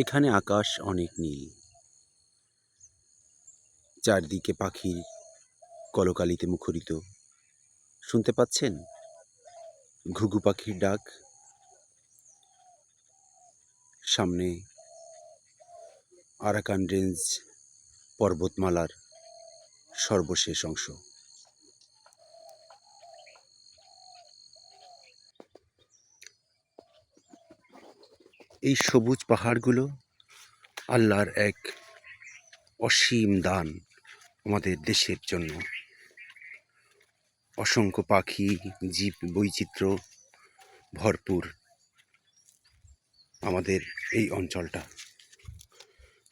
এখানে আকাশ অনেক নীল, চারদিকে পাখির কলকালিতে মুখরিত। শুনতে পাচ্ছেন ঘুঘু পাখির ডাক? সামনে আরাকান রেঞ্জ পর্বতমালার সর্বশেষ অংশ। এই সবুজ পাহাড়গুলো আল্লাহর এক অসীম দান আমাদের দেশের জন্য। অসংখ্য পাখি, জীব বৈচিত্র্য ভরপুর আমাদের এই অঞ্চলটা,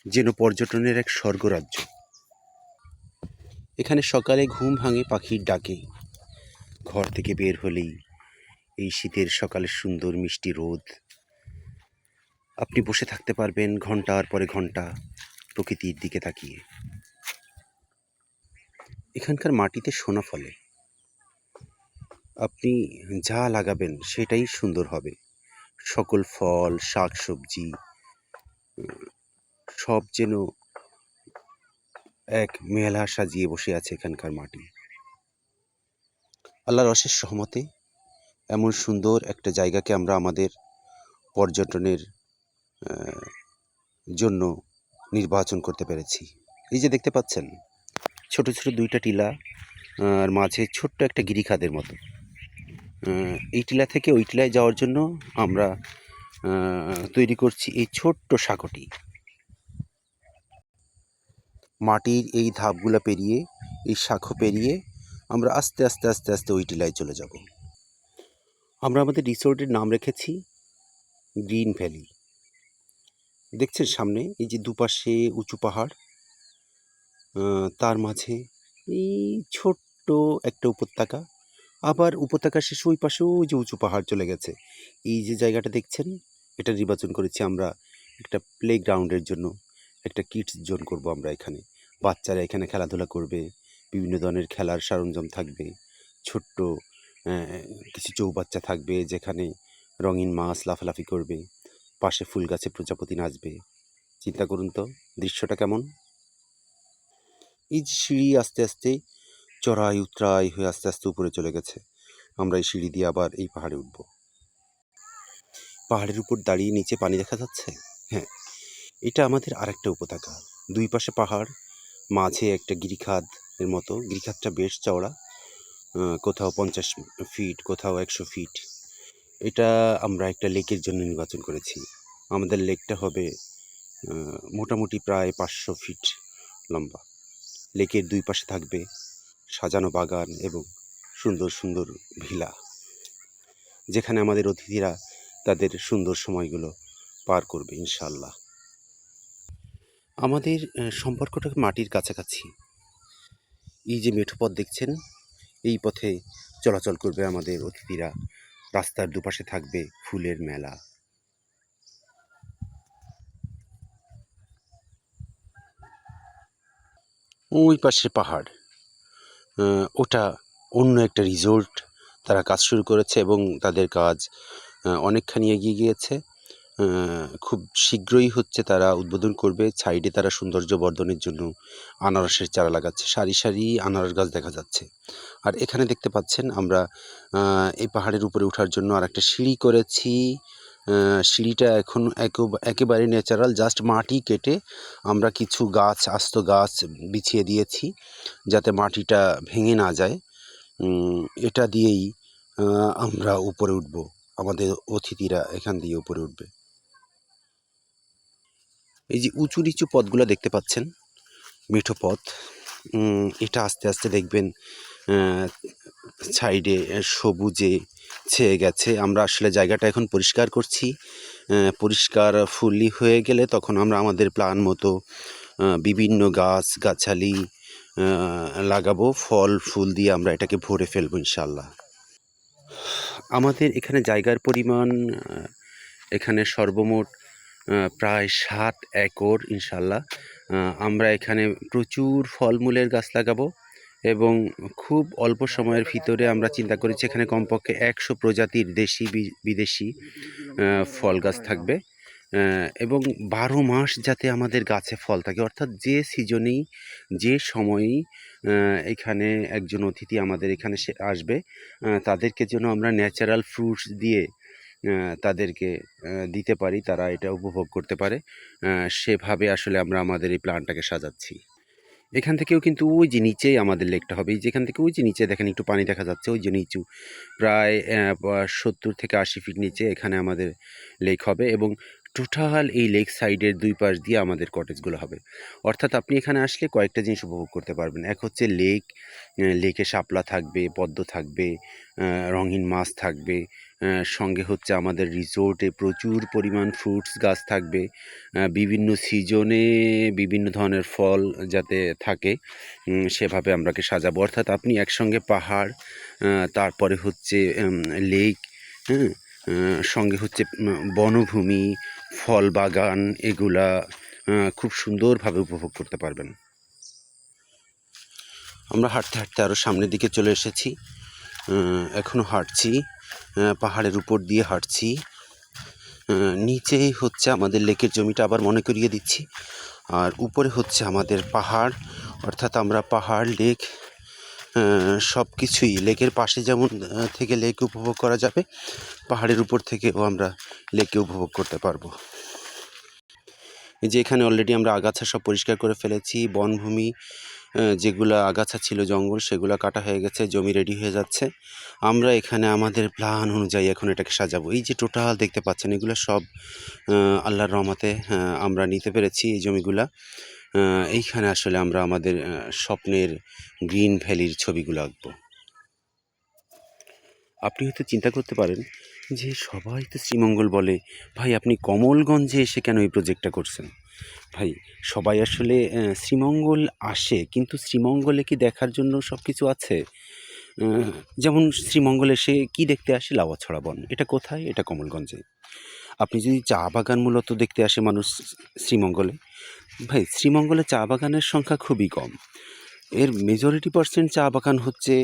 যেন পর্যটনের এক স্বর্গরাজ্য। এখানে সকালে ঘুম ভাঙে পাখির ডাকে। ঘর থেকে বের হলেই এই শীতের সকালের সুন্দর মিষ্টি রোদ, আপনি বসে থাকতে পারবেন ঘন্টার পরে ঘন্টা প্রকৃতির দিকে তাকিয়ে। এখানকার মাটিতে সোনা ফলে, আপনি যা লাগাবেন সেটাই সুন্দর হবে। সকল ফল, শাক সবজি সব যেন এক মেলা সাজিয়ে বসে আছে এখানকার মাটি। আল্লাহর অশেষ রহমতে এমন সুন্দর একটা জায়গাকে আমরা আমাদের পর্যটনের জন্য নির্বাচন করতে পেরেছি। এই যে দেখতে পাচ্ছেন ছোট ছোট দুইটা টিলা, আর মাঝে ছোট্ট একটা গিরিখাদের মতো। এই টিলা থেকে ওই টিলায় যাওয়ার জন্য আমরা তৈরি করছি এই ছোট্ট সাঁকোটি। মাটির এই ধাপগুলো পেরিয়ে, এই শাঁখো পেরিয়ে আমরা আস্তে আস্তে আস্তে আস্তে ওই টিলায় চলে যাব। আমরা আমাদের রিসোর্টের নাম রেখেছি গ্রিন ভ্যালি। দেখছেন সামনে এই যে দুপাশে উঁচু পাহাড়, তার মাঝে এই ছোট্ট একটা উপত্যকা, আবার উপত্যকা শেষে ওই পাশেও যে উঁচু পাহাড় চলে গেছে। এই যে জায়গাটা দেখছেন, এটা নির্বাচন করেছি আমরা একটা প্লে গ্রাউন্ডের জন্য। একটা কিডস জোন করব আমরা এখানে। বাচ্চারা এখানে খেলাধুলা করবে, বিভিন্ন ধরনের খেলার সরঞ্জাম থাকবে, ছোট্ট কিছু চৌবাচ্চা থাকবে যেখানে রঙিন মাছ লাফালাফি করবে, পাশে ফুল গাছে প্রজাপতি নাচবে। চিন্তা করুন তো দৃশ্যটা কেমন। এই যে সিঁড়ি আস্তে আস্তে চড়াই উতরাই হয়ে আস্তে আস্তে উপরে চলে গেছে। আমরা এই সিঁড়ি দিয়ে আবার এই পাহাড়ে উঠব। পাহাড়ের উপর দাঁড়িয়ে নিচে পানি দেখা যাচ্ছে। হ্যাঁ, এটা আমাদের আরেকটা উপত্যকা। দুই পাশে পাহাড়, মাঝে একটা গিরিখাদ এর মতো। গিরিখাদটা বেশ চওড়া, কোথাও 50 ফিট, কোথাও 100 ফিট। এটা আমরা একটা লেকের জন্য নির্বাচন করেছি। আমাদের লেকটা হবে মোটামুটি প্রায় 500 ফিট লম্বা। লেকের দুই পাশে থাকবে সাজানো বাগান এবং সুন্দর সুন্দর ভিলা, যেখানে আমাদের অতিথিরা তাদের সুন্দর সময়গুলো পার করবে ইনশাল্লাহ। আমাদের সম্পর্কটা মাটির কাছাকাছি। এই যে মেঠো পথ দেখছেন, এই পথে চলাচল করবে আমাদের অতিথিরা। রাস্তার দুপাশে থাকবে ফুলের মেলা। ওই পাশে পাহাড়, ওটা অন্য একটা রিসোর্ট। তারা কাজ শুরু করেছে এবং তাদের কাজ অনেকখানি এগিয়ে গিয়েছে। খুব শীঘ্রই হচ্ছে তারা উদ্বোধন করবে। সাইডে তারা সৌন্দর্য বর্ধনের জন্য আনারসের চারা লাগাচ্ছে। সারি সারি আনারস গাছ দেখা যাচ্ছে। আর এখানে দেখতে পাচ্ছেন আমরা এই পাহাড়ের উপরে ওঠার জন্য আরেকটা সিঁড়ি করেছি। সিঁড়িটা এখন একেবারে ন্যাচারাল, জাস্ট মাটি কেটে আমরা কিছু গাছ, আস্ত গাছ বিছিয়ে দিয়েছি যাতে মাটিটা ভেঙে না যায়। এটা দিয়েই আমরা উপরে উঠব। আমাদের অতিথিরা এখান দিয়ে উপরে উঠবে। এই যে উঁচু নিচু পথগুলো দেখতে পাচ্ছেন, মেঠো পথ, এটা আস্তে আস্তে দেখবেন সাইডে সবুজে ছেয়ে গেছে। আমরা আসলে জায়গাটা এখন পরিষ্কার করছি। পরিষ্কার ফুললি হয়ে গেলে তখন আমরা আমাদের প্ল্যান মতো বিভিন্ন গাছ গাছালি লাগাবো। ফল ফুল দিয়ে আমরা এটাকে ভরে ফেলবো ইনশাল্লাহ। আমাদের এখানে জায়গার পরিমাণ এখানে সর্বমোট প্রায় 7 একর ইনশাল্লাহ। আমরা এখানে প্রচুর ফলমূলের গাছ লাগাবো এবং খুব অল্প সময়ের ভিতরে আমরা চিন্তা করেছি এখানে কমপক্ষে 100 প্রজাতির দেশি বিদেশি ফল গাছ থাকবে। এবং ১২ মাস যাতে আমাদের গাছে ফল থাকে, অর্থাৎ যে সিজনেই যে সময়েই এখানে একজন অতিথি আমাদের এখানে সে আসবে, তাদেরকে যেন আমরা ন্যাচারাল ফ্রুটস দিয়ে তাদেরকে দিতে পারি, তারা এটা উপভোগ করতে পারে, সেভাবে আসলে আমরা আমাদের এই প্ল্যানটাকে সাজাচ্ছি। এখান থেকেও কিন্তু ওই যে নিচেই আমাদের লেকটা হবে, এই যেখান থেকে ওই যে নিচে দেখেন একটু পানি দেখা যাচ্ছে, ওই যে নিচু প্রায় ৭০ থেকে ৮০ ফিট নিচে এখানে আমাদের লেক হবে, এবং টোটাল এই লেক সাইডের ২ পাশ দিয়ে আমাদের কটেজগুলো হবে। অর্থাৎ আপনি এখানে আসলে কয়েকটা জিনিস উপভোগ করতে পারবেন। এক হচ্ছে লেক, লেকে শাপলা থাকবে, পদ্ম থাকবে, রঙিন মাছ থাকবে, সঙ্গে হচ্ছে আমাদের রিসোর্টে প্রচুর পরিমাণ ফ্রুটস গাছ থাকবে, বিভিন্ন সিজনে বিভিন্ন ধরনের ফল যাতে থাকে, সেভাবে আমরাকে সাজাবো। অর্থাৎ আপনি একসঙ্গে পাহাড়, তারপরে হচ্ছে লেক, হ্যাঁ? সঙ্গে হচ্ছে বনভূমি, ফল বাগান, এগুলা খুব সুন্দরভাবে উপভোগ করতে পারবেন। আমরা হাঁটতে, হাঁটতে আরও সামনের দিকে চলে এসেছি। এখনও হাঁটছি, পাহাড়ের উপর দিয়ে হাঁটছি। নিচেই হচ্ছে আমাদের লেকের জমিটা, আবার মনে করিয়ে দিচ্ছি। আর উপরে হচ্ছে আমাদের পাহাড়, অর্থাৎ আমরা পাহাড়, লেক, সব কিছুই লেকের পাশে যেমন থেকে লেক উপভোগ করা যাবে, পাহাড়ের উপর থেকেও আমরা লেককে উপভোগ করতে পারবো। এই যে এখানে অলরেডি আমরা আগাছা সব পরিষ্কার করে ফেলেছি, বনভূমি যেগুলা আগাছা ছিল, জঙ্গল, সেগুলো কাটা হয়ে গেছে, জমি রেডি হয়ে যাচ্ছে। আমরা এখানে আমাদের প্ল্যান অনুযায়ী এখন এটাকে সাজাবো। এই যে টোটাল দেখতে পাচ্ছেন, এগুলো সব আল্লাহর রহমতে আমরা নিতে পেরেছি এই জমিগুলা। এইখানে আসলে আমরা আমাদের স্বপ্নের গ্রিন ভ্যালির ছবিগুলো আঁকবো। আপনি হয়তো চিন্তা করতে পারেন যে সবাই তো শ্রীমঙ্গল বলে, ভাই আপনি কমলগঞ্জে এসে কেন এই প্রজেক্টটা করছেন? ভাই, সবাই আসলে শ্রীমঙ্গল আসে, কিন্তু শ্রীমঙ্গলে কি দেখার জন্য সব কিছু আছে? যেমন শ্রীমঙ্গলে এসে কি দেখতে আসে? লাউয়াছড়া বন। এটা কোথায়? এটা কমলগঞ্জে। আপনি যদি চা বাগান মূলত দেখতে আসে মানুষ শ্রীমঙ্গলে, ভাই শ্রীমঙ্গলে চা বাগানের সংখ্যা খুবই কম। এর মেজরিটি পার্সেন্ট চা বাগান হচ্ছে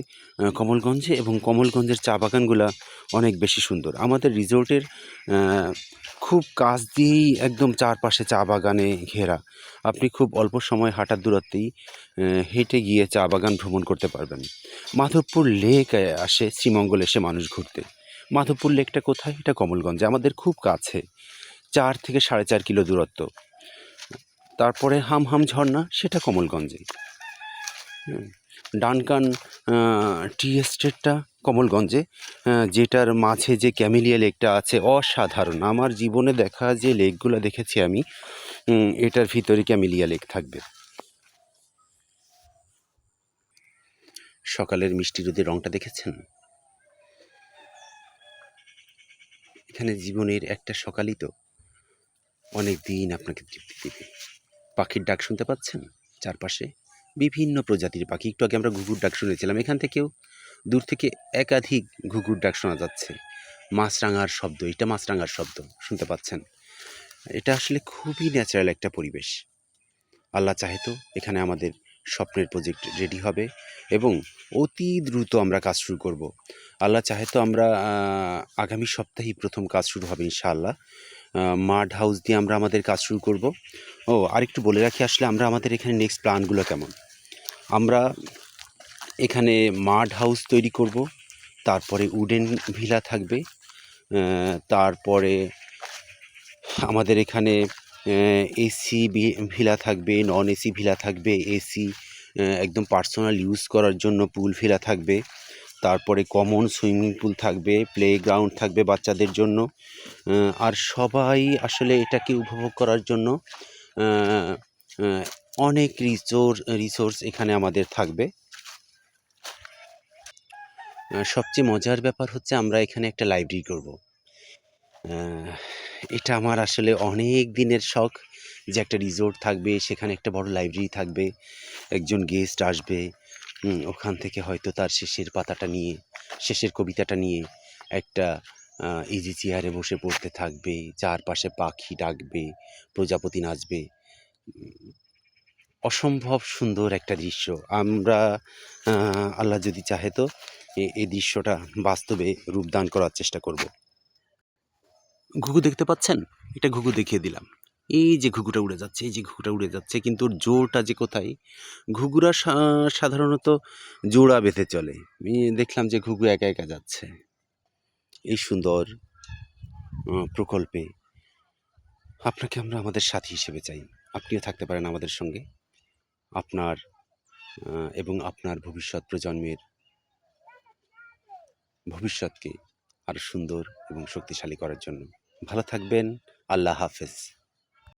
কমলগঞ্জে, এবং কমলগঞ্জের চা বাগানগুলা অনেক বেশি সুন্দর। আমাদের রিসোর্টের খুব কাছ দিয়েই একদম চারপাশে চা বাগানে ঘেরা। আপনি খুব অল্প সময় হাঁটার দূরত্বেই হেঁটে গিয়ে চা বাগান ভ্রমণ করতে পারবেন। মাধবপুর লেক আসে শ্রীমঙ্গল এসে মানুষ ঘুরতে। মাধবপুর লেকটা কোথায়? এটা কমলগঞ্জে, আমাদের খুব কাছে, ৪ থেকে ৪.৫ কিলো দূরত্ব। তারপরে হামহাম ঝর্ণা, সেটা কমলগঞ্জে। ডানকান টি এস্টেটটা কমলগঞ্জে, যেটার মাঝে যে ক্যামেলিয়া লেকটা আছে, অসাধারণ। আমার জীবনে দেখা যে লেকগুলো দেখেছি আমি, এটার ভিতরে ক্যামেলিয়া লেক থাকবে। সকালের মিষ্টি রোদের রঙটা দেখেছেন? এখানে জীবনের একটা সকালই তো অনেক দিন আপনাকে তৃপ্তি দেবে। পাখির ডাক শুনতে পাচ্ছেন চারপাশে? বিভিন্ন প্রজাতির পাখি। একটু আগে আমরা ঘুঘুর ডাক শুনেছিলাম, এখান থেকেও দূর থেকে একাধিক ঘুঘুর ডাক শোনা যাচ্ছে। মাছরাঙার শব্দ, এটা মাছরাঙার শব্দ শুনতে পাচ্ছেন। এটা আসলে খুবই ন্যাচারাল একটা পরিবেশ। আল্লাহ চাহে তো এখানে আমাদের স্বপ্নের প্রজেক্ট রেডি হবে, এবং অতি দ্রুত আমরা কাজ শুরু করব। আল্লাহ চাহে তো আমরা আগামী সপ্তাহেই প্রথম কাজ শুরু হবে ইনশাআল্লাহ। মাড হাউস দিয়ে আমরা আমাদের কাজ শুরু করব। ও আরেকটু বলে রাখি, আসলে আমরা আমাদের এখানে নেক্সট প্ল্যানগুলো কেমন। আমরা এখানে মাড হাউস তৈরি করব, তারপরে উডেন ভিলা থাকবে, তারপরে আমাদের এখানে এসি ভিলা থাকবে, নন এসি ভিলা থাকবে, এসি একদম পার্সোনাল ইউজ করার জন্য পুল ভিলা থাকবে, তারপরে কমন সুইমিং পুল থাকবে, প্লেগ্রাউন্ড থাকবে বাচ্চাদের জন্য। আর সবাই আসলে এটাকে উপভোগ করার জন্য অনেক রিসোর্স এখানে আমাদের থাকবে। সবচেয়ে মজার ব্যাপার হচ্ছে আমরা এখানে একটা লাইব্রেরি করব। এটা আমার আসলে অনেক দিনের শখ যে একটা রিসোর্ট থাকবে, সেখানে একটা বড় লাইব্রেরি থাকবে, একজন গেস্ট আসবে, ওখান থেকে হয়তো তার শেষের পাতাটা নিয়ে, শেষের কবিতাটা নিয়ে একটা ইজি চেয়ারে বসে পড়তে থাকবে, চারপাশে পাখি ডাকবে, প্রজাপতি নাচবে। অসম্ভব সুন্দর একটা দৃশ্য। আমরা আল্লাহ যদি চাহে তো এই দৃশ্যটা বাস্তবে রূপদান করার চেষ্টা করব। ঘুঘু দেখতে পাচ্ছেন? এটা ঘুঘু দেখিয়ে দিলাম। এই যে ঘুঘুটা উড়ে যাচ্ছে, এই যে ঘুঘুটা উড়ে যাচ্ছে, কিন্তু ওর জোড়টা যে কোথায়? ঘুঘুরা সাধারণত জোড়া বেঁধে চলে। আমি দেখলাম যে ঘুঘু একা একা যাচ্ছে। এই সুন্দর প্রকল্পে আপনাকে আমরা আমাদের সাথী হিসেবে চাই। আপনিও থাকতে পারেন আমাদের সঙ্গে। আপনার এবং আপনার ভবিষ্যৎ প্রজন্মের ভবিষ্যৎকে আরও সুন্দর এবং শক্তিশালী করার জন্য। ভালো থাকবেন। আল্লাহ হাফেজ।